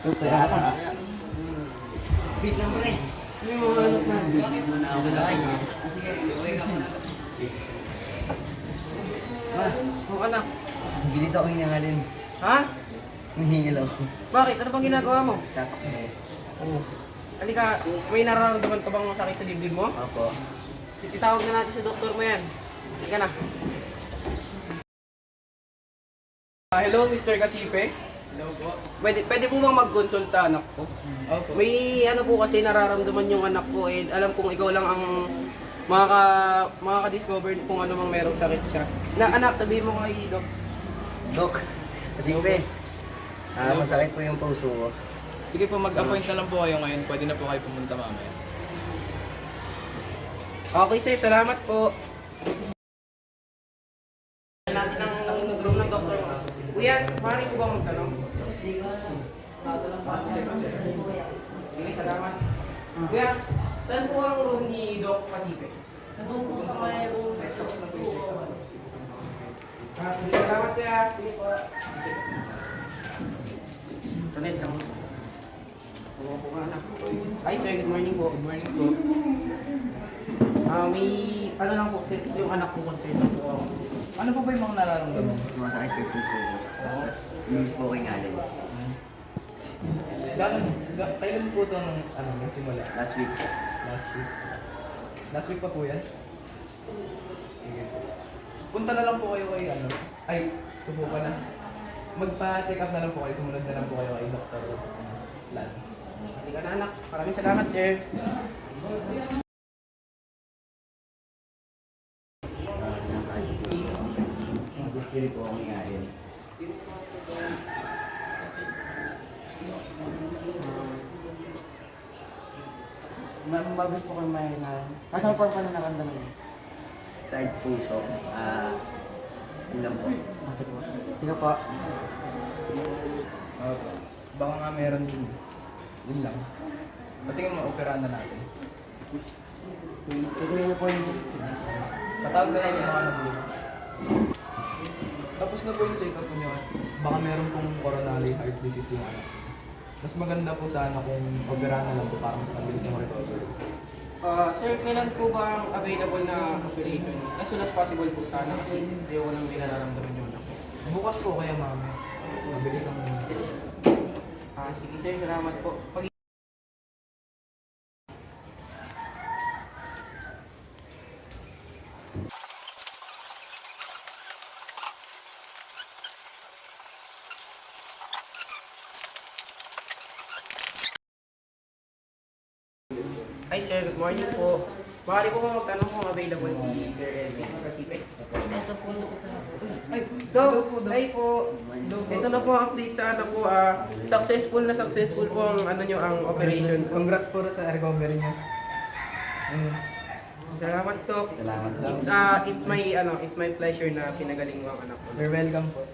Kaya ako. Beat lang mo rin. May mga alok na. Bakit mo na ako nakain? Sige, okay ka muna. Ma, Oo anak. bilis ako hinangalin. Ha? Mahingil ako. Bakit? Ano bang ginagawa mo? Tatak na eh. Oo. Halika, may nararamdaman ka bang sakit sa dibdib mo? Opo. Itawag na natin sa doktor mo yan. Halika na. Hello, Mr. Kasipe. Hello po. Pwede po bang mag-consult sa anak ko? Opo. May ano po kasi nararamdaman yung anak ko eh. Alam kong ikaw lang ang makaka-discover kung ano mang merong sakit siya. Na anak, sabihin mo kay Doc. Dok, kasi masakit po yung puso ko. Sige po, mag-appoint na lang po kayo ngayon. Pwede na po kayo pumunta mamaya. Okay sir, salamat po. Natin ang room ng doktor mo. Kuya, maaari ko ba magtanong? Sige, salamat. Kuya, saan po ang room ni Doc Pasipe? Nandun po sa may room. Sige, salamat kuya. Sige po. Tulit lang. Oo po nga anak. Hi sir, good morning po. Good morning po. May ano lang po, yung anak ko concern lang po ako. Ano po ba yung mga nararamdaman? Sumasakit po yung puso ko. Tapos, miss po ko yung ngalin. Kailan po ito nagsimula? Last week. Last week. Last week pa po yan? Sige po. Punta na lang po kayo kay Ay, ito po pala. Magpa-check up na lang po kayo. Sumunod na lang po kayo kay Dr. Lance. Hindi ka na anak. Maraming salamat sir. Gusto rin po akong ngalin. Mabis po kayo may na... Nasaan po na nakandaman niyo? Side puso. Yun lang po. Sino po? Opo. Baka nga meron din. Yun lang. Patingin mo, operahan na natin. Tuloy niyo po yung... Patawag na lang yung mga nabuli. Tapos na po yung check-up niyo. Baka meron pong coronary heart disease yung anak. Mas maganda po sana kung operahan na lang po para mas mabilis yung recovery. Sir, kailan po ba ang available na operation? As soon as possible po sana kasi ayaw lang may nararamdaman yung anak ko. Bukas po kaya mami. Mabilis lang muna. Sige sir, salamat po. Hi sir, good morning po. Maaari po ba magtanong kung available si Sir Elvin Kasipe? Ito po. Ay, Doc! Hi po! Ito na po ang update sa ano po. Successful po ang ano nyo, ang operation. Congrats po sa recovery niya. Salamat Doc. Salamat lang. It's my pleasure na pinagaling mo ang anak ko. You're welcome po.